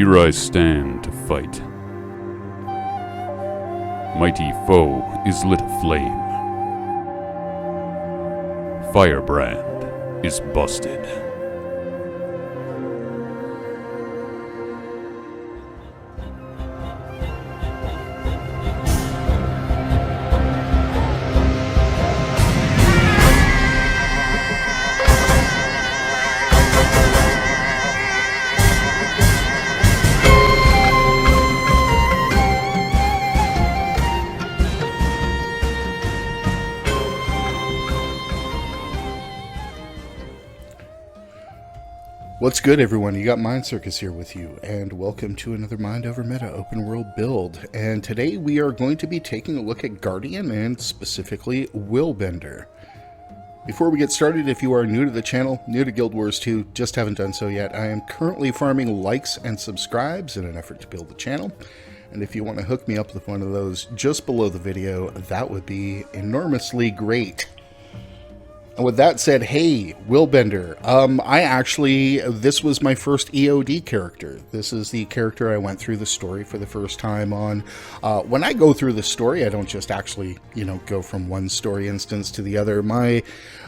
Here I stand to fight. Mighty foe is lit aflame. Firebrand is busted. What's good, everyone? You got Mind Circus here with you, and welcome to another Mind Over Meta open world build. And today we are going to be taking a look at Guardian, and specifically Willbender. Before we get started, if you are new to the channel, new to Guild Wars 2, just haven't done so yet, I am currently farming likes and subscribes in an effort to build the channel. And if you want to hook me up with one of those just below the video, that would be enormously great. And with that said, hey, Willbender, this was my first EoD character. This is the character I went through the story for the first time on. When I go through the story, I don't just actually, go from one story instance to the other. My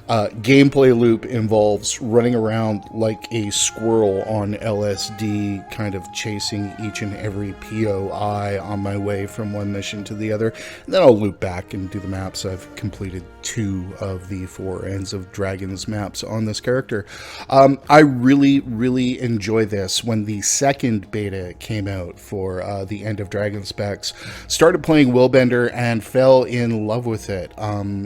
gameplay loop involves running around like a squirrel on LSD, kind of chasing each and every POI on my way from one mission to the other. And then I'll loop back and do the maps. I've completed 2 of the 4 Ends of Dragons maps on this character. I really enjoy this. When the second beta came out for the End of Dragon specs, started playing Willbender and fell in love with it.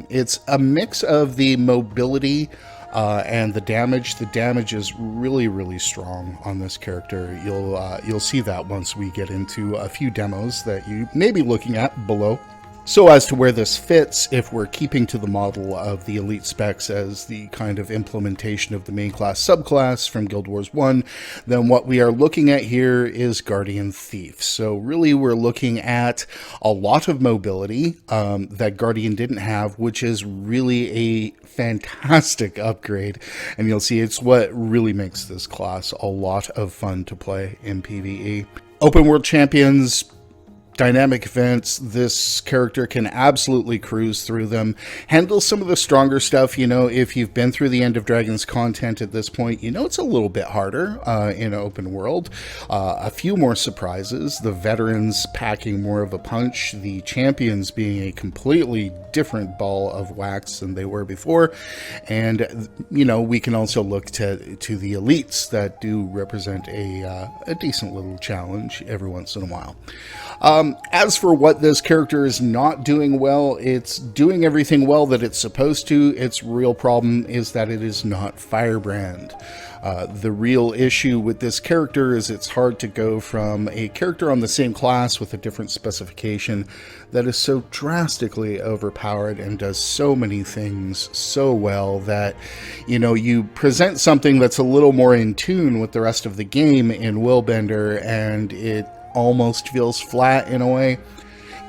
It's a mix of the mobility and the damage. The damage is really strong on this character. You'll see that once we get into a few demos that you may be looking at below. So as to where this fits, if we're keeping to the model of the elite specs as the kind of implementation of the main class subclass from Guild Wars 1, then what we are looking at here is Guardian Thief. So really we're looking at a lot of mobility that Guardian didn't have, which is really a fantastic upgrade. And you'll see it's what really makes this class a lot of fun to play in PvE. Open world champions, dynamic events, this character can absolutely cruise through them, handle some of the stronger stuff. If you've been through the End of Dragons content at this point, it's a little bit harder in open world. A few more surprises, the veterans packing more of a punch, the champions being a completely different ball of wax than they were before, and we can also look to the elites that do represent a decent little challenge every once in a while. As for what this character is not doing well, it's doing everything well that it's supposed to. Its real problem is that it is not Firebrand. The real issue with this character is it's hard to go from a character on the same class with a different specification that is so drastically overpowered and does so many things so well that, you present something that's a little more in tune with the rest of the game in Willbender and it almost feels flat in a way.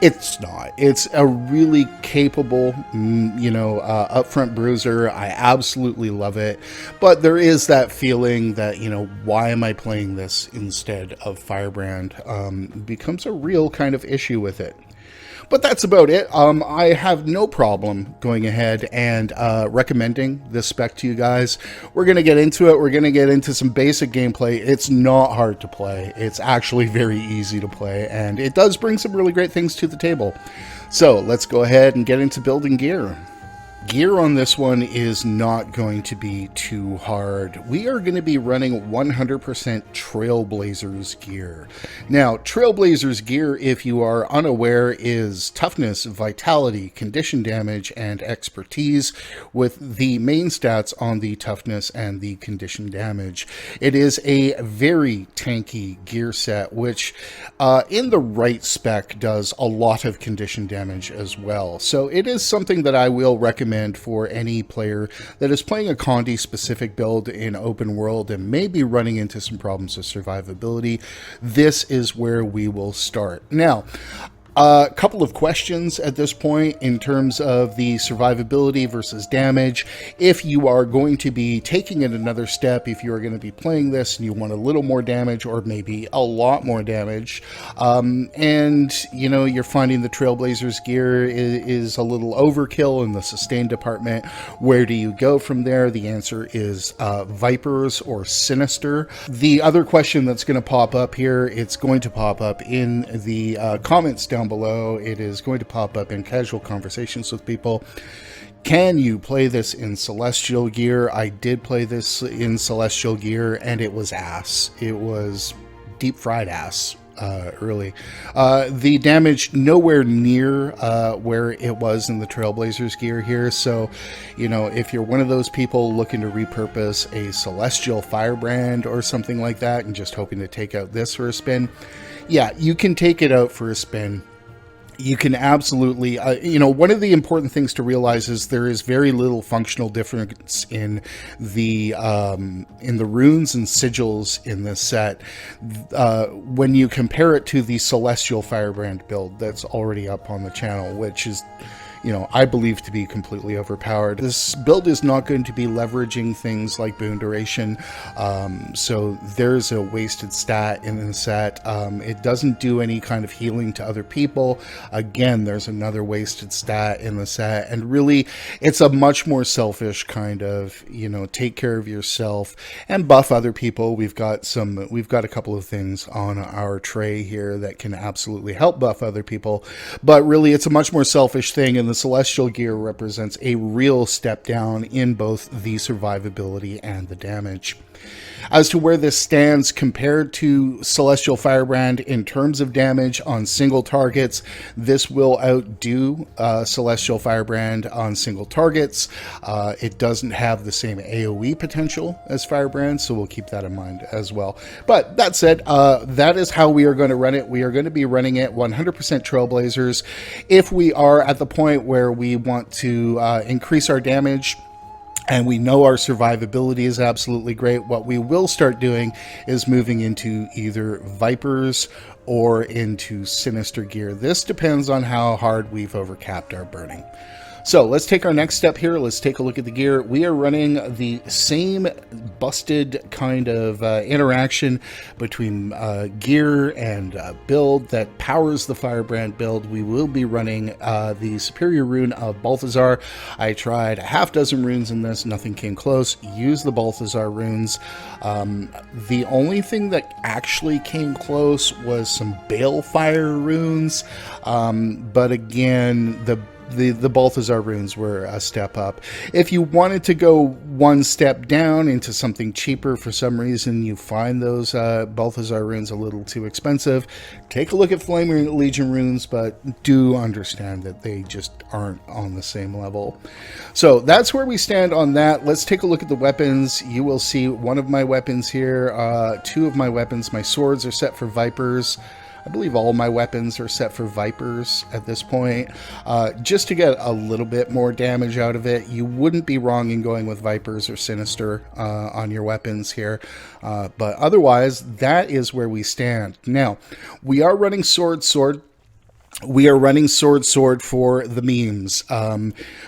It's not. It's a really capable, upfront bruiser. I absolutely love it. But there is that feeling that, why am I playing this instead of Firebrand? Becomes a real kind of issue with it. But that's about it. I have no problem going ahead and recommending this spec to you guys. We're going to get into it. We're going to get into some basic gameplay. It's not hard to play. It's actually very easy to play, and it does bring some really great things to the table. So let's go ahead and get into building gear. Gear on this one is not going to be too hard. We are going to be running 100% Trailblazers gear. Now, Trailblazers gear, if you are unaware, is toughness, vitality, condition damage, and expertise, with the main stats on the toughness and the condition damage. It is a very tanky gear set, which in the right spec does a lot of condition damage as well. So it is something that I will recommend for any player that is playing a Condi specific build in open world and may be running into some problems with survivability. This is where we will start. Now, A couple of questions at this point in terms of the survivability versus damage. If you are going to be taking it another step, if you are going to be playing this and you want a little more damage or maybe a lot more damage, and you know you're finding the Trailblazers gear is a little overkill in the sustain department, where do you go from there? The answer is Vipers or Sinister. The other question that's going to pop up here, it's going to pop up in the comments down below. It is going to pop up in casual conversations with people. Can you play this in Celestial gear? I did play this in Celestial gear and it was ass. It was deep fried ass. Early. The damage nowhere near where it was in the Trailblazers gear here. So, you know, if you're one of those people looking to repurpose a Celestial Firebrand or something like that and just hoping to take out this for a spin, yeah, you can take it out for a spin. You can absolutely, you know, one of the important things to realize is there is very little functional difference in the runes and sigils in this set when you compare it to the Celestial Firebrand build that's already up on the channel, which is, you know, I believe to be completely overpowered. This build is not going to be leveraging things like boon duration, so there's a wasted stat in the set. It doesn't do any kind of healing to other people. Again, there's another wasted stat in the set, and really it's a much more selfish kind of, you know, take care of yourself and buff other people. We've got a couple of things on our tray here that can absolutely help buff other people, but really it's a much more selfish thing, and the Celestial gear represents a real step down in both the survivability and the damage. As to where this stands compared to Celestial Firebrand in terms of damage on single targets, this will outdo Celestial Firebrand on single targets. It doesn't have the same AoE potential as Firebrand, so we'll keep that in mind as well. But that said, that is how we are going to run it. We are going to be running it 100% Trailblazers. If we are at the point where we want to increase our damage, and we know our survivability is absolutely great, what we will start doing is moving into either Vipers or into Sinister gear. This depends on how hard we've overcapped our burning. So let's take our next step here. Let's take a look at the gear. We are running the same busted kind of interaction between gear and build that powers the Firebrand build. We will be running the superior rune of Balthazar. I tried a half dozen runes in this. Nothing came close. Use the Balthazar runes. The only thing that actually came close was some Balefire runes. But again, the Balthazar runes were a step up. If you wanted to go one step down into something cheaper, for some reason you find those Balthazar runes a little too expensive, take a look at Flame Legion runes, but do understand that they just aren't on the same level. So that's where we stand on that. Let's take a look at the weapons. You will see one of my weapons here, two of my weapons. My swords are set for Vipers. I believe all my weapons are set for Vipers at this point, just to get a little bit more damage out of it. You wouldn't be wrong in going with Vipers or Sinister on your weapons here, but otherwise, that is where we stand. Now, we are running Sword. We are running Sword for the memes.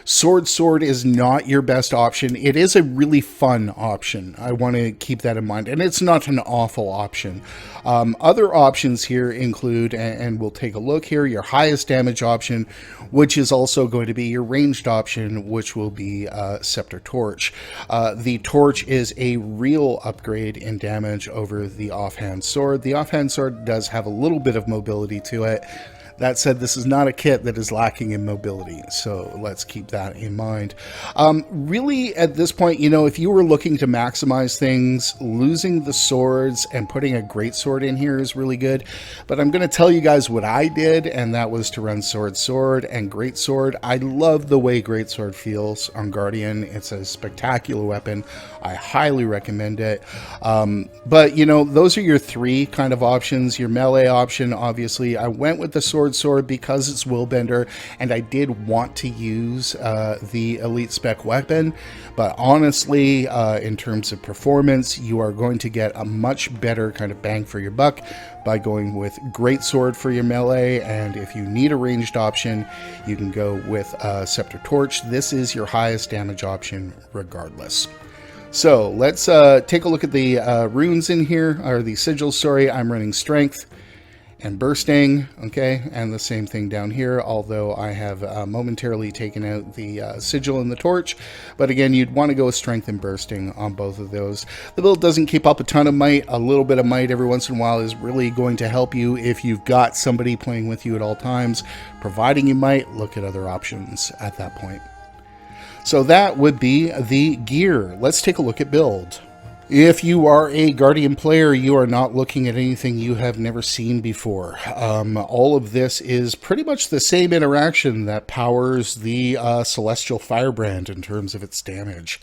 Sword is not your best option. It is a really fun option. I want to keep that in mind. And it's not an awful option. Other options here include, and we'll take a look here, your highest damage option, which is also going to be your ranged option, which will be Scepter Torch. The Torch is a real upgrade in damage over the offhand sword. The offhand sword does have a little bit of mobility to it. That said, this is not a kit that is lacking in mobility, so let's keep that in mind. Really, at this point, you know, if you were looking to maximize things, losing the swords and putting a greatsword in here is really good. But I'm going to tell you guys what I did, and that was to run sword and greatsword. I love the way greatsword feels on Guardian. It's a spectacular weapon. I highly recommend it. But, you know, those are your three kind of options. Your melee option, obviously, I went with the sword straightforward sword because it's Willbender, and I did want to use the elite spec weapon, but honestly, in terms of performance, you are going to get a much better kind of bang for your buck by going with greatsword for your melee, and if you need a ranged option, you can go with Scepter Torch. This is your highest damage option regardless. So let's take a look at the runes in here, or the sigils, sorry. I'm running Strength and Bursting, okay, and the same thing down here, although I have momentarily taken out the sigil and the torch. But again, you'd want to go with Strength and Bursting on both of those. The build doesn't keep up a ton of might. A little bit of might every once in a while is really going to help you if you've got somebody playing with you at all times. Providing you might, look at other options at that point. So that would be the gear. Let's take a look at build. If you are a Guardian player, you are not looking at anything you have never seen before. All of this is pretty much the same interaction that powers the Celestial Firebrand in terms of its damage.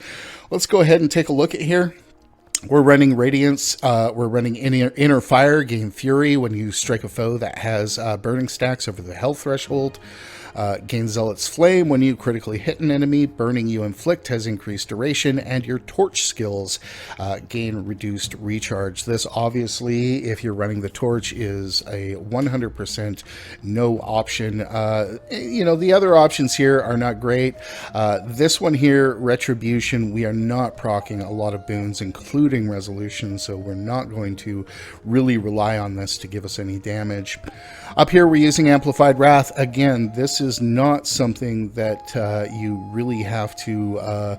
Let's go ahead and take a look at here. We're running Radiance, we're running Inner Fire, gain Fury when you strike a foe that has burning stacks over the health threshold. Gain Zealot's Flame when you critically hit an enemy. Burning you inflict has increased duration, and your torch skills gain reduced recharge. This obviously, if you're running the torch, is a 100% no option. You know, the other options here are not great. This one here, Retribution, we are not proccing a lot of boons, including Resolution, so we're not going to really rely on this to give us any damage. Up here, we're using Amplified Wrath. Again, this is not something that you really have to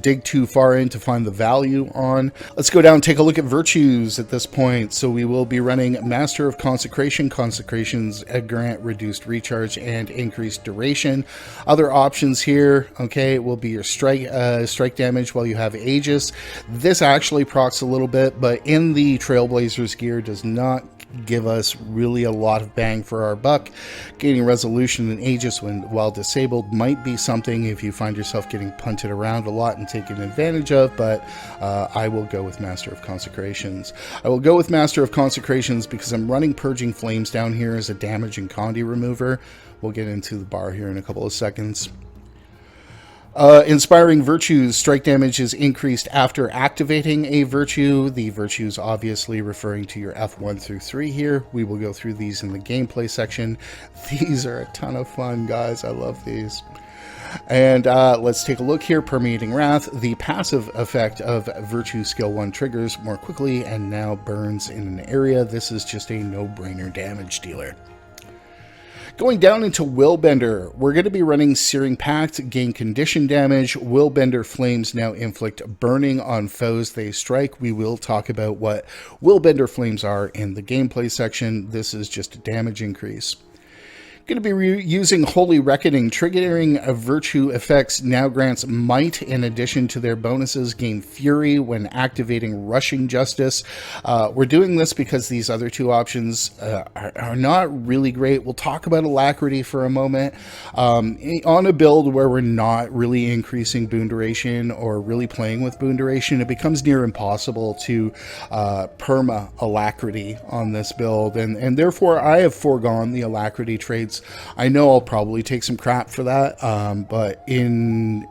dig too far in to find the value on. Let's go down and take a look at virtues at this point. So we will be running Master of Consecration. Consecrations grant reduced recharge and increased duration. Other options here, okay, will be your strike damage while you have Aegis. This actually procs a little bit, but in the Trailblazers gear does not give us really a lot of bang for our buck. Gaining Resolution and Aegis while disabled might be something if you find yourself getting punted around a lot and taken advantage of, but I will go with Master of Consecrations. I will go with Master of Consecrations because I'm running Purging Flames down here as a damage and Condi remover. We'll get into the bar here in a couple of seconds. Inspiring Virtues, strike damage is increased after activating a virtue. The virtues obviously referring to your F1 through 3 here. We will go through these in the gameplay section. These are a ton of fun, guys. I love these. And let's take a look here. Permeating Wrath, the passive effect of Virtue Skill 1 triggers more quickly and now burns in an area. This is just a no-brainer damage dealer. Going down into Willbender, we're going to be running Searing Pact, gain condition damage. Willbender Flames now inflict burning on foes they strike. We will talk about what Willbender Flames are in the gameplay section. This is just a damage increase. Going to be using Holy Reckoning. Triggering of virtue effects now grants might in addition to their bonuses. Gain Fury when activating Rushing Justice. We're doing this because these other two options are not really great. We'll talk about Alacrity for a moment. On a build where we're not really increasing boon duration or really playing with boon duration, it becomes near impossible to perma Alacrity on this build, and therefore I have foregone the Alacrity traits. I know I'll probably take some crap for that, but in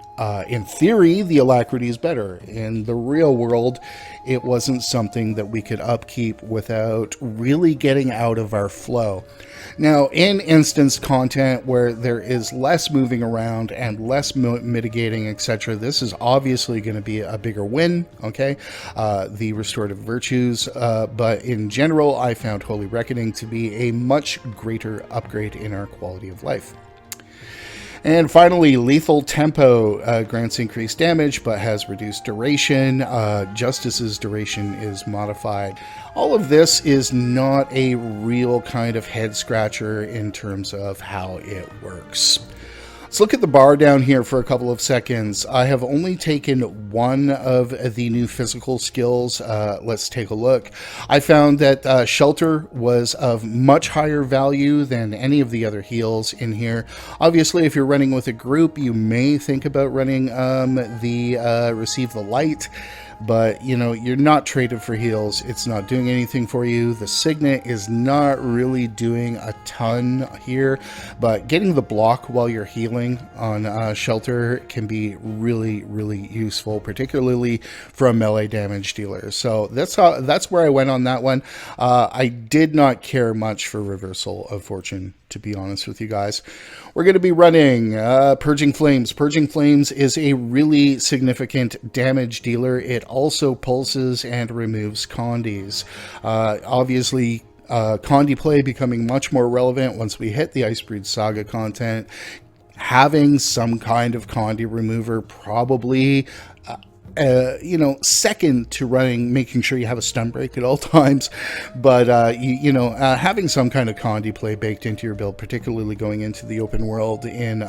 theory, the Alacrity is better. In the real world, it wasn't something that we could upkeep without really getting out of our flow. Now, in instance content where there is less moving around and less mitigating, etc., this is obviously going to be a bigger win, okay? The restorative virtues, but in general, I found Holy Reckoning to be a much greater upgrade in our quality of life. And finally, Lethal Tempo grants increased damage, but has reduced duration. Justice's duration is modified. All of this is not a real kind of head scratcher in terms of how it works. Let's look at the bar down here for a couple of seconds. I have only taken one of the new physical skills. Let's take a look. I found that Shelter was of much higher value than any of the other heals in here. Obviously, if you're running with a group, you may think about running the Receive the Light. But, you know, you're not traded for heals. It's not doing anything for you. The Signet is not really doing a ton here. But getting the block while you're healing on Shelter can be really, really useful, particularly from melee damage dealers. So that's where I went on that one. I did not care much for Reversal of Fortune, to be honest with you guys. We're going to be running Purging Flames. Purging Flames is a really significant damage dealer. It also pulses and removes Condis. Obviously, Condi play becoming much more relevant once we hit the Icebreed Saga content. Having some kind of Condi remover probably second to running, making sure you have a stun break at all times. But, having some kind of Condi play baked into your build, particularly going into the open world in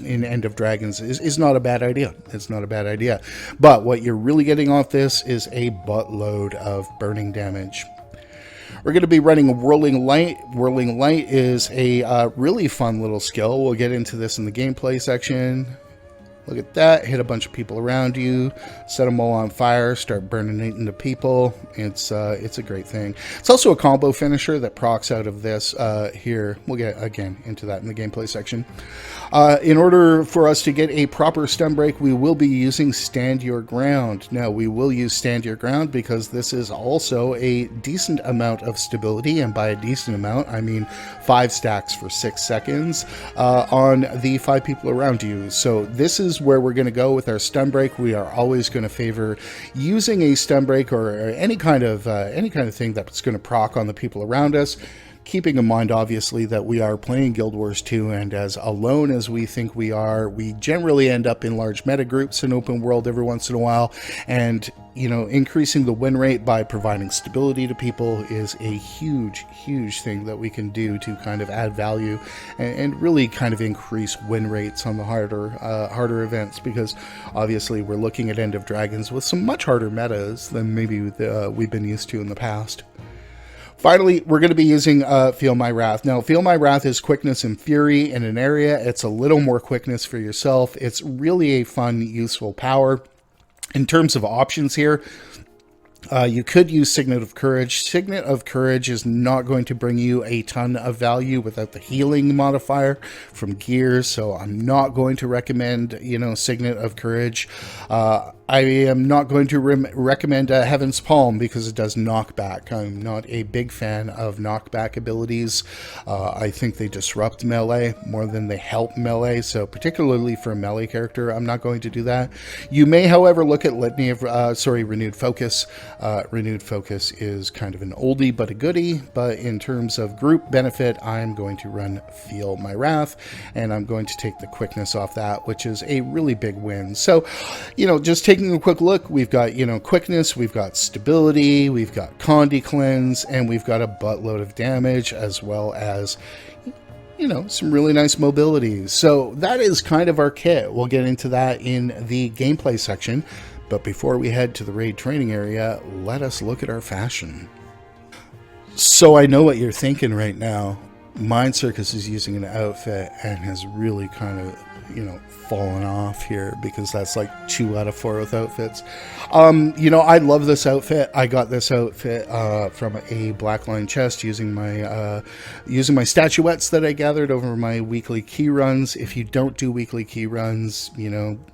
End of Dragons, is not a bad idea. It's not a bad idea. But what you're really getting off this is a buttload of burning damage. We're going to be running Whirling Light. Whirling Light is a really fun little skill. We'll get into this in the gameplay section. Look at that. Hit a bunch of people around you, set them all on fire, start burning it into people. It's a great thing. It's also a combo finisher that procs out of this here. We'll get, again, into that in the gameplay section. In order for us to get a proper stun break, we will be using Stand Your Ground. Now, we will use Stand Your Ground because this is also a decent amount of stability, and by a decent amount, I mean 5 stacks for 6 seconds on the 5 people around you. So this is where we're going to go with our stun break. We are always going to favor using a stun break or any kind of thing that's going to proc on the people around us. Keeping in mind, obviously, that we are playing Guild Wars 2, and as alone as we think we are, we generally end up in large meta groups in open world every once in a while, and, you know, increasing the win rate by providing stability to people is a huge, huge thing that we can do to kind of add value and really kind of increase win rates on the harder events, because obviously we're looking at End of Dragons with some much harder metas than maybe we've been used to in the past. Finally, we're going to be using Feel My Wrath. Now, Feel My Wrath is quickness and fury in an area. It's a little more quickness for yourself. It's really a fun, useful power. In terms of options here, you could use Signet of Courage. Signet of Courage is not going to bring you a ton of value without the healing modifier from gears, so I'm not going to recommend, Signet of Courage. I am not going to recommend Heaven's Palm because it does knockback. I'm not a big fan of knockback abilities. I think they disrupt melee more than they help melee, so particularly for a melee character, I'm not going to do that. You may, however, look at Renewed Focus. Renewed Focus is kind of an oldie but a goodie, but in terms of group benefit, I'm going to run Feel My Wrath, and I'm going to take the quickness off that, which is a really big win. So, just taking a quick look, we've got, quickness, we've got stability, we've got Condi Cleanse, and we've got a buttload of damage, as well as, some really nice mobility. So that is kind of our kit. We'll get into that in the gameplay section. But before we head to the raid training area, let us look at our fashion. So I know what you're thinking right now. Mind Circus is using an outfit and has really kind of, fallen off here, because that's like 2 out of 4 with outfits. I love this outfit. I got this outfit from a Blackline chest using my statuettes that I gathered over my weekly key runs. If you don't do weekly key runs,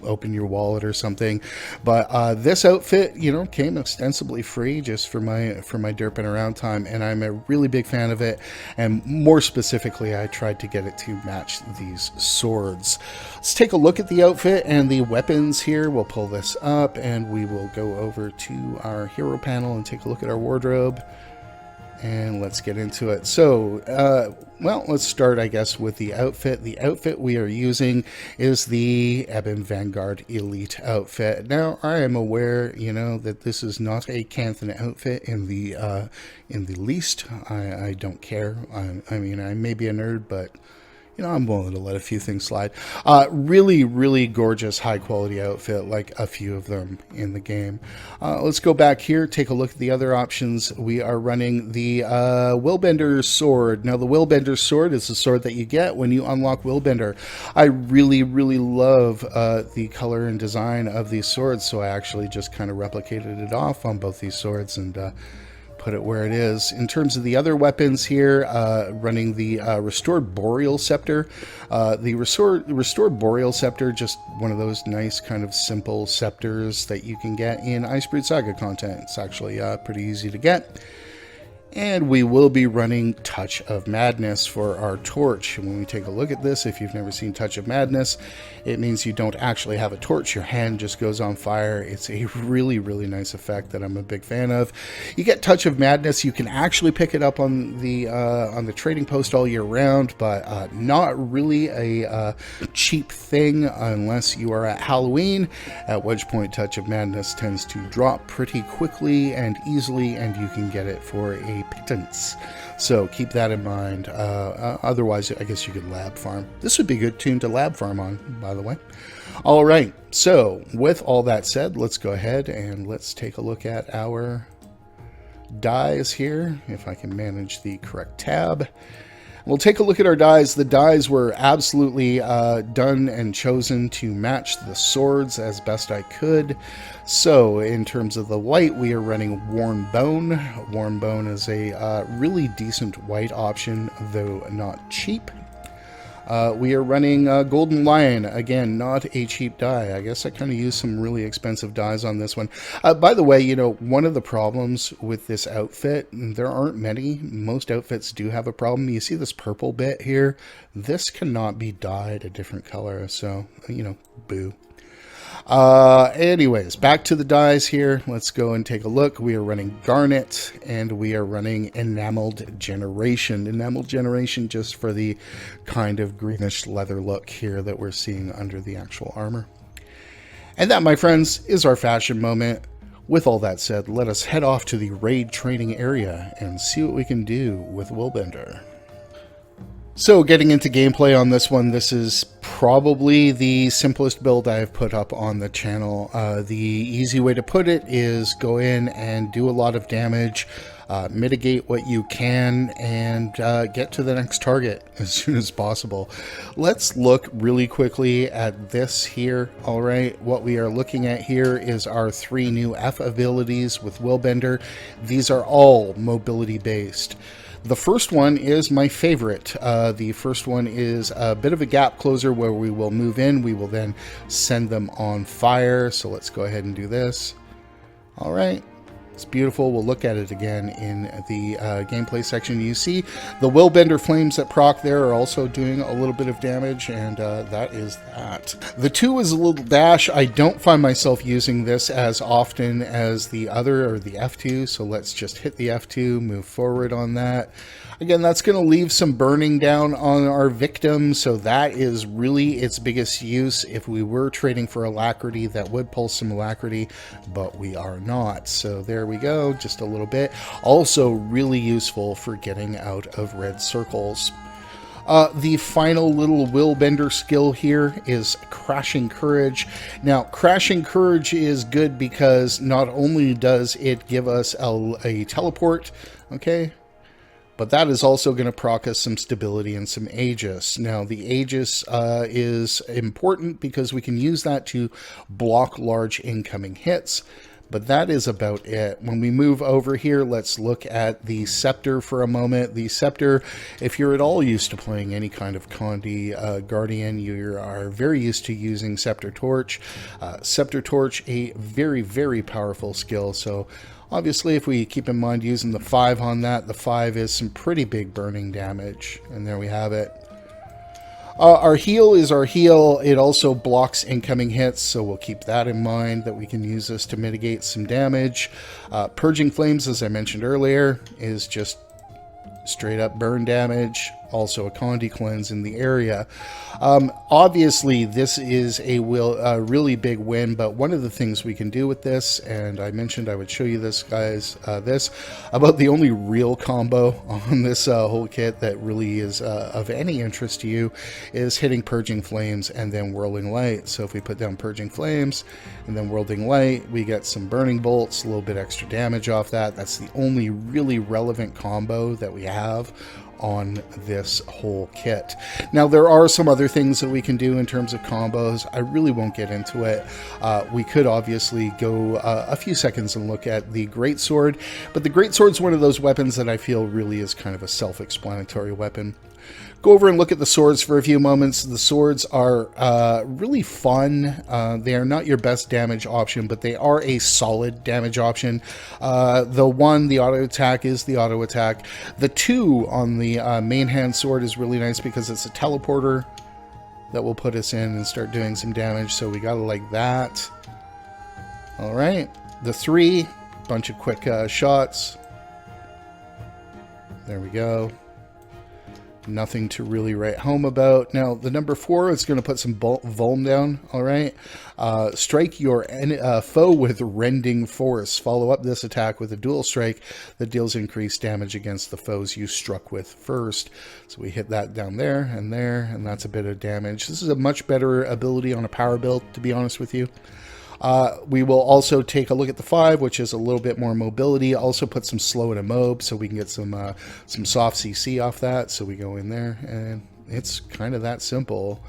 open your wallet or something. But this outfit, came ostensibly free just for my derping around time, and I'm a really big fan of it. And more specifically, I tried to get it to match these swords. Let's take a look at the outfit and the weapons here. We'll pull this up and we will go over to our hero panel and take a look at our wardrobe. And let's get into it. So, let's start, I guess, with the outfit. The outfit we are using is the Ebon Vanguard Elite outfit. Now, I am aware, that this is not a Canthan outfit in the least. I don't care. I mean, I may be a nerd, but I'm willing to let a few things slide. Really, really gorgeous, high-quality outfit, like a few of them in the game. Let's go back here, take a look at the other options. We are running the Willbender sword. Now, the Willbender sword is the sword that you get when you unlock Willbender. I really, really love the color and design of these swords, so I actually just kind of replicated it off on both these swords and put it where it is. In terms of the other weapons here, running the Restored Boreal Scepter. The Restored Boreal Scepter, just one of those nice kind of simple scepters that you can get in Icebreed Saga content. It's actually pretty easy to get. And we will be running Touch of Madness for our torch. And when we take a look at this, if you've never seen Touch of Madness, it means you don't actually have a torch. Your hand just goes on fire. It's a really, really nice effect that I'm a big fan of. You get Touch of Madness. You can actually pick it up on the trading post all year round, but not really a cheap thing unless you are at Halloween, at which point Touch of Madness tends to drop pretty quickly and easily, and you can get it for a pittance. So keep that in mind. Otherwise, I guess you could lab farm. This would be a good tune to lab farm on, by the way. All right. So with all that said, let's go ahead and let's take a look at our dies here. If I can manage the correct tab. We'll take a look at our dies. The dies were absolutely done and chosen to match the swords as best I could. So in terms of the white, we are running Worn Bone. Worn Bone is a really decent white option, though not cheap. We are running Golden Lion. Again, not a cheap die. I guess I kind of used some really expensive dies on this one. By the way, one of the problems with this outfit, there aren't many. Most outfits do have a problem. You see this purple bit here? This cannot be dyed a different color. So, boo. Anyways, back to the dies here. Let's go and take a look. We are running Garnet, and we are running Enameled Generation. Enameled Generation just for the kind of greenish leather look here that we're seeing under the actual armor. And that, my friends, is our fashion moment. With all that said, let us head off to the raid training area and see what we can do with Willbender. So getting into gameplay on this one, this is probably the simplest build I've put up on the channel. The easy way to put it is go in and do a lot of damage, mitigate what you can, and get to the next target as soon as possible. Let's look really quickly at this here. All right, what we are looking at here is our 3 new F abilities with Willbender. These are all mobility based. The first one is my favorite. The first one is a bit of a gap closer where we will move in. We will then send them on fire. So let's go ahead and do this. All right. It's beautiful. We'll look at it again in the gameplay section. You see the Willbender flames that proc there are also doing a little bit of damage, and that is that. The 2 is a little dash. I don't find myself using this as often as the other, or the F2, so let's just hit the F2, move forward on that. Again, that's going to leave some burning down on our victim, so that is really its biggest use. If we were trading for alacrity, that would pull some alacrity, but we are not. So there we go, just a little bit. Also really useful for getting out of red circles. The final little Willbender skill here is Crashing Courage. Now, Crashing Courage is good because not only does it give us a teleport, okay, but that is also going to proc us some stability and some Aegis. Now, the Aegis is important because we can use that to block large incoming hits. But that is about it. When we move over here, let's look at the Scepter for a moment. The Scepter, if you're at all used to playing any kind of Condi Guardian, you are very used to using Scepter Torch. Scepter Torch, a very, very powerful skill. So obviously, if we keep in mind using the 5 on that, the 5 is some pretty big burning damage. And there we have it. Our heal is our heal. It also blocks incoming hits, so we'll keep that in mind, that we can use this to mitigate some damage. Purging Flames, as I mentioned earlier, is just straight up burn damage. also a Condi cleanse in the area. Obviously, this is a really big win, but one of the things we can do with this, and I mentioned I would show you this, guys, about the only real combo on this whole kit that really is of any interest to you is hitting Purging Flames and then Whirling Light. So if we put down Purging Flames and then Whirling Light, we get some Burning Bolts, a little bit extra damage off that. That's the only really relevant combo that we have on this whole kit. Now, there are some other things that we can do in terms of combos. I really won't get into it. We could obviously go a few seconds and look at the Greatsword, but the Greatsword's one of those weapons that I feel really is kind of a self-explanatory weapon. Go over and look at the swords for a few moments. The swords are really fun. They are not your best damage option, but they are a solid damage option. The one, the auto attack, is the auto attack. The 2 on the main hand sword is really nice because it's a teleporter that will put us in and start doing some damage. So we gotta like that. All right. The 3, bunch of quick shots. There we go. Nothing to really write home about. Now, the number 4 is going to put some Vuln down, all right? Strike your foe with Rending Force. Follow up this attack with a dual strike that deals increased damage against the foes you struck with first. So we hit that down there, and that's a bit of damage. This is a much better ability on a power build, to be honest with you. We will also take a look at the 5, which is a little bit more mobility. Also put some slow and a mob so we can get some soft CC off that. So we go in there, and it's kind of that simple.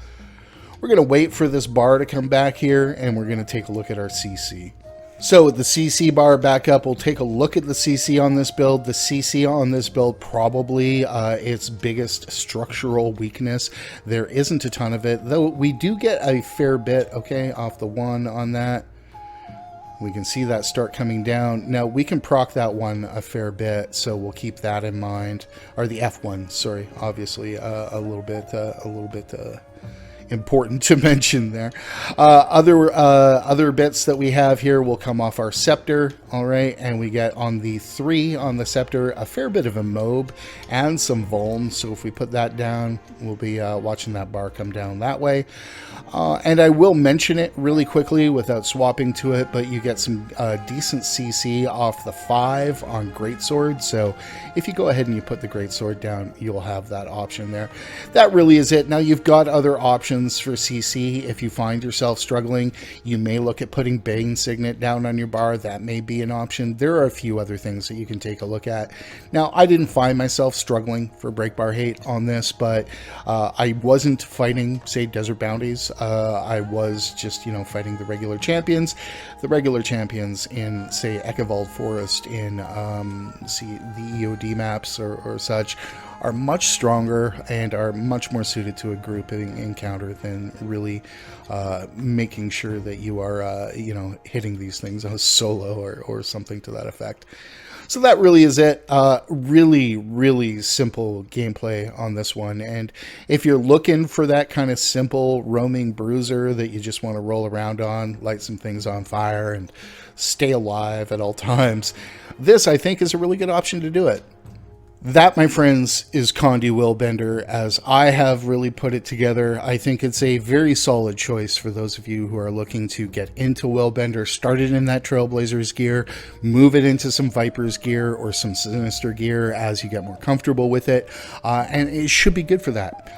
We're going to wait for this bar to come back here, and we're going to take a look at our CC. So with the CC bar back up, we'll take a look at the CC on this build. The CC on this build, probably its biggest structural weakness. There isn't a ton of it, though we do get a fair bit, okay, off the 1 on that. We can see that start coming down. Now, we can proc that one a fair bit, so we'll keep that in mind. Or the F1, sorry, obviously a little bit important to mention there. Other bits that we have here will come off our scepter, all right, and we get on the 3 on the scepter a fair bit of a mob and some vuln. So if we put that down, we'll be watching that bar come down that way. And I will mention it really quickly without swapping to it, but you get some decent CC off the 5 on Greatsword. So if you go ahead and you put the Greatsword down, you'll have that option there. That really is it. Now, you've got other options for CC. If you find yourself struggling, you may look at putting Bane Signet down on your bar. That may be an option. There are a few other things that you can take a look at. Now, I didn't find myself struggling for break bar hate on this, but I wasn't fighting, say, Desert Bounties. I was just, fighting the regular champions. The regular champions in, say, Ekevald Forest in the EoD maps or such are much stronger and are much more suited to a group encounter than really making sure that you are, hitting these things on a solo or something to that effect. So that really is it. Really, really simple gameplay on this one. And if you're looking for that kind of simple roaming bruiser that you just want to roll around on, light some things on fire, and stay alive at all times, this, I think, is a really good option to do it. That, my friends, is Condi Willbender, as I have really put it together. I think it's a very solid choice for those of you who are looking to get into Willbender, started in that Trailblazers gear, move it into some Vipers gear or some Sinister gear as you get more comfortable with it, and it should be good for that.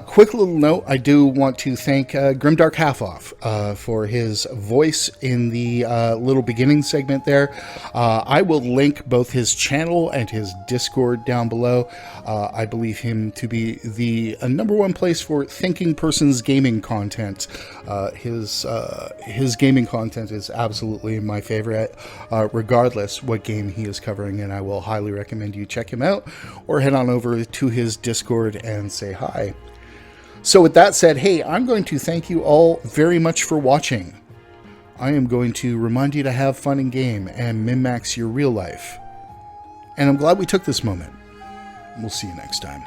Quick little note, I do want to thank Grimdark Half-Off for his voice in the little beginning segment there. I will link both his channel and his Discord down below. I believe him to be the number 1 place for thinking person's gaming content. His gaming content is absolutely my favorite, regardless what game he is covering, and I will highly recommend you check him out or head on over to his Discord and say hi. So with that said, hey, I'm going to thank you all very much for watching. I am going to remind you to have fun in game and min-max your real life. And I'm glad we took this moment. We'll see you next time.